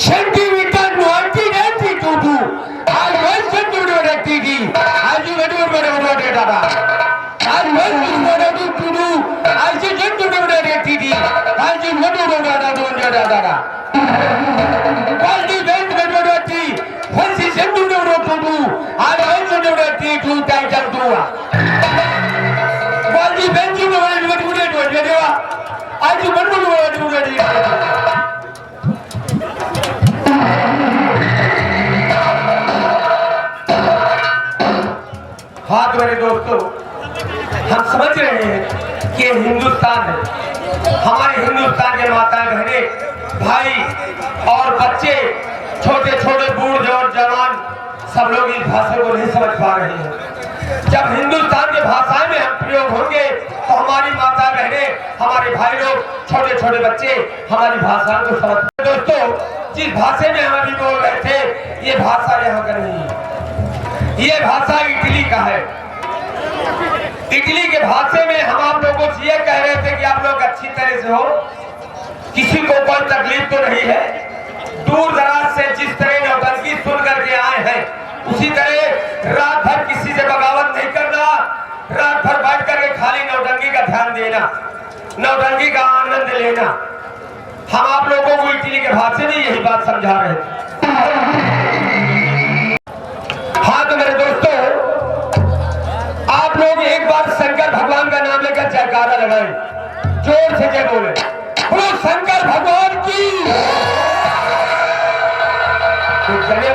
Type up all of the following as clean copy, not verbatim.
Centimetre नुआंटी रहती टूटू आज वही सेंटीमीटर रहती थी आज ये बड़े दादा आज वही बड़े टूटू आज ये सेंटीमीटर रहती थी आज ये बड़े दादा क्वालिटी बैंक में रहती फंसी सेंटीमीटर टूटू आज वही सेंटीमीटर रहती टू टाइटल दुआ क्वालिटी बैंक में बड़े देवा आज बड़े हाँ मेरे दोस्तों, हम समझ रहे हैं कि हिंदुस्तान है। हमारे हिंदुस्तान के माता बहने भाई और बच्चे छोटे छोटे बूढ़ और जवान सब लोग इस भाषा को नहीं समझ पा रहे हैं। जब हिंदुस्तान की भाषाएं में हम प्रयोग होंगे तो हमारी माता बहने हमारे भाई लोग छोटे छोटे बच्चे हमारी भाषा को समझ। दोस्तों, जिस भाषा में हम अभी बोल रहे थे ये भाषा यहाँ का नहीं है, ये भाषा इटली का है। इटली के भाषा में हम आप लोगों से ये कह रहे थे कि आप लोग अच्छी तरह से हो, किसी को कोई तकलीफ तो नहीं है। दूर दराज से जिस तरह नौटंकी सुन करके आए हैं उसी तरह रात भर किसी से बगावत नहीं करना, रात भर बैठ करके खाली नौटंकी का ध्यान देना, नौटंकी का आनंद लेना। हम आप लोगों को इटली के भाषा में यही बात समझा रहे थे। हाँ तो मेरे दोस्तों, आप लोग एक बार शंकर भगवान का नाम लेकर जयकारा लगाएं, जोर से जय बोले, बोलो शंकर भगवान की। कुछ जने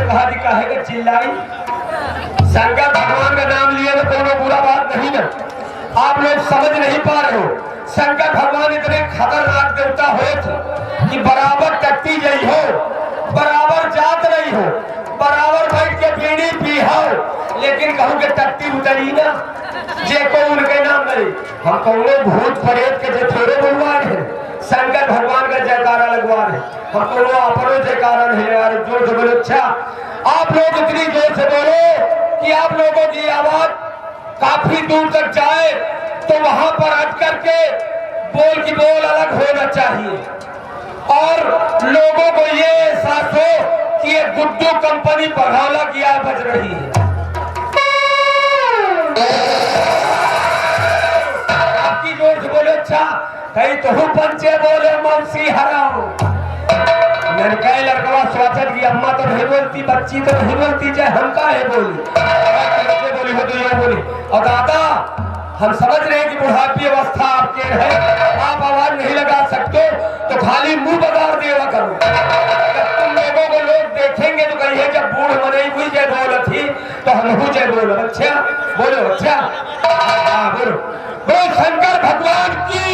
कहा जी कहेगा चिल्लाई, शंकर भगवान का नाम लिए तो कोई बुरा बात नहीं ना। आप लोग समझ नहीं पा रहे हो, शंकर भगवान इतने खतरनाक देवता हुए थे कि बराबर टट्टी नहीं हो, बराबर जात नहीं हो, बराबर बैठ के बीड़ी पी हो, लेकिन कहूँ के टट्टी उतरी ना जे को उनके नाम नहीं। हम कौनो भूत प्रेत के जो थोड़े बुलवा रहे, शंकर भगवान का जयकारा लगवा रहे, हम कौनो अपनो जयकारा नहीं लगा रहे। जोर से बोलो। अच्छा, आप लोग इतनी जोर से बोलो कि आप लोगों की आवाज काफी दूर तक जाए, तो वहां पर हट करके बोल की बोल अलग होना चाहिए और लोगों को ये एहसास हो कि ये गुड्डू कंपनी बघाला की आवाज बज रही है। आपकी जोर से बोलो। अच्छा, कहीं तो पंचे बोले मौसी हराओ। मैंने कई लड़कवा स्वागत की अम्मा तो नहीं बोलती, बच्ची तो नहीं बोलती, चाहे हम का है बोली बोली हो तो ये बोली। और दादा, हम समझ रहे हैं कि बुढ़ापी अवस्था आपके है, आप आवाज नहीं लगा सकते तो खाली मुंह बगाड़ देवा करो। जब तुम लोगों को लोग देखेंगे तो कहिए जब बूढ़ मने हुई जय बोल थी तो हम जय बोलो। अच्छा बोलो। अच्छा बोलो, बोलो शंकर भगवान की,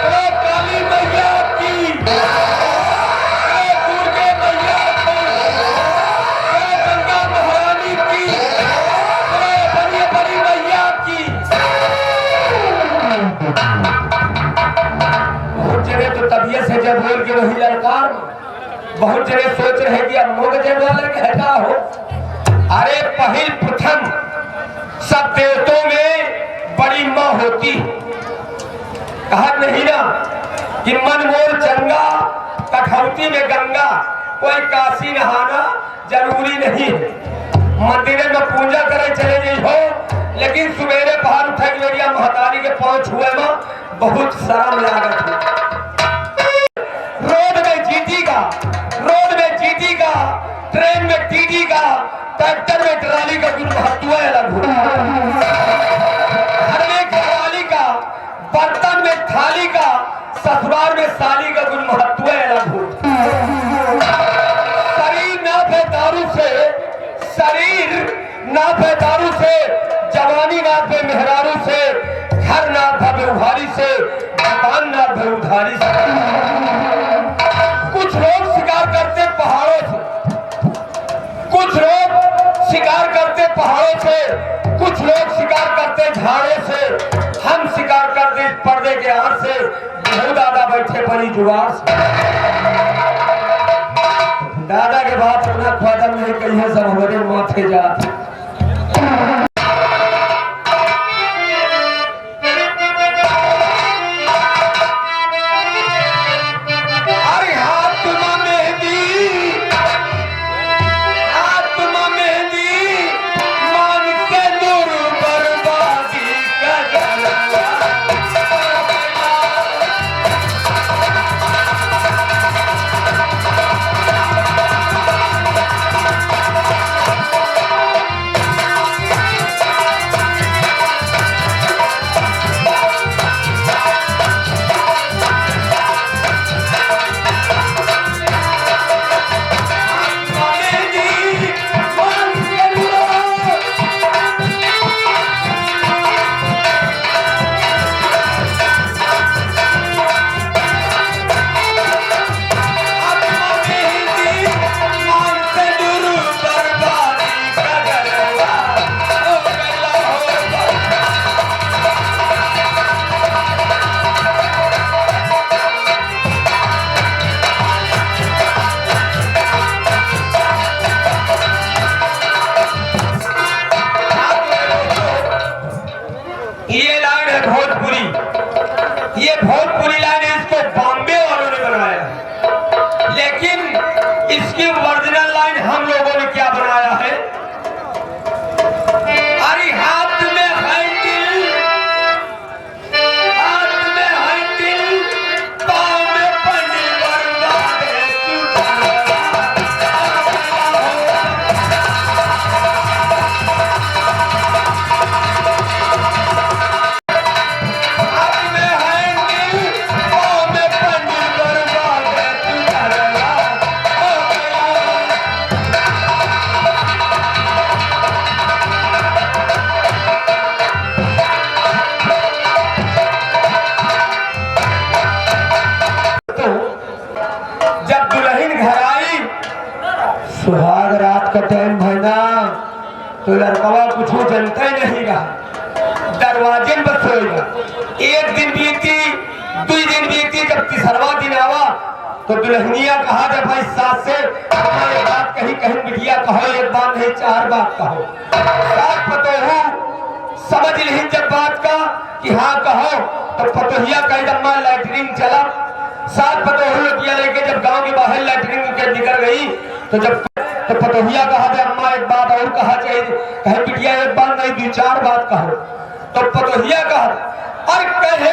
बोलो काली मैया की, बोलो दुर्गे मैया की, बोलो गंगा महारानी की, बोलो बड़ी मैया की। बहुत जगह तो तबियत से जब बोल के वही लड़कार, बहुत जगह सोच रहे कि अब मोग जब बोले कहता हो। अरे पहल प्रथम सब देवतों में बड़ी माँ होती, कहा नहीं ना कि मन मोर चंगा कठौती में गंगा, कोई काशी नहाना जरूरी नहीं है। मंदिर में पूजा करे चले गई हो, लेकिन सवेरे पहाड़ उठा के मेरी महतारी के पांव छुए में बहुत शर्म लागत है। रोड में जीती का, रोड में जीती का, ट्रेन में टीटी का, ट्रैक्टर में ट्राली का कुछ महत्व अलग हो, घर में ट्राली का, बर्तन में थाली का, ससुराल में साली का कुछ महत्व अलग हो। शरीर ना पे दारू से, शरीर ना पे दारू से, जवानी ना पे मेहरारू से, घर ना पे उधारी से, दुकान ना पे उधारी से। कुछ लोग शिकार करते पहाड़ों से, कुछ लोग शिकार करते पहाड़ों से, कुछ लोग शिकार करते झाड़ों से, हम शिकार करते पर्दे के हाथ से। दादा बैठे बड़ी जुगाड़ से, दादा के बात अपना ख्वाजा नहीं कही सब हमारे माथे जाते। का टाइम भाई ना तो लड़कवा कुछ जनता ही नहीं रहा, दरवाजे में बस होगा। एक दिन बीती, 2 दिन बीती, जब तीसरवा दिन आवा तो दुल्हनिया कहा जब भाई सास से हमारे बात कही, कहीं बिटिया कहो, एक बात नहीं 4 बात कहो। सास पतोहू समझ नहीं जब बात का कि हाँ कहो, तो पतोहिया कही अम्मा लैटरिन चला। सास पतोहू लड़कियां लेके जब गांव के बाहर लैटरिन के निकल गई तो जब तो पतोहिया कहा दे अम्मा एक बात और कहा चाहिए, कहे बिटिया एक बात नहीं 2-4 बात कहो। तो पतोहिया कहा अरे कहे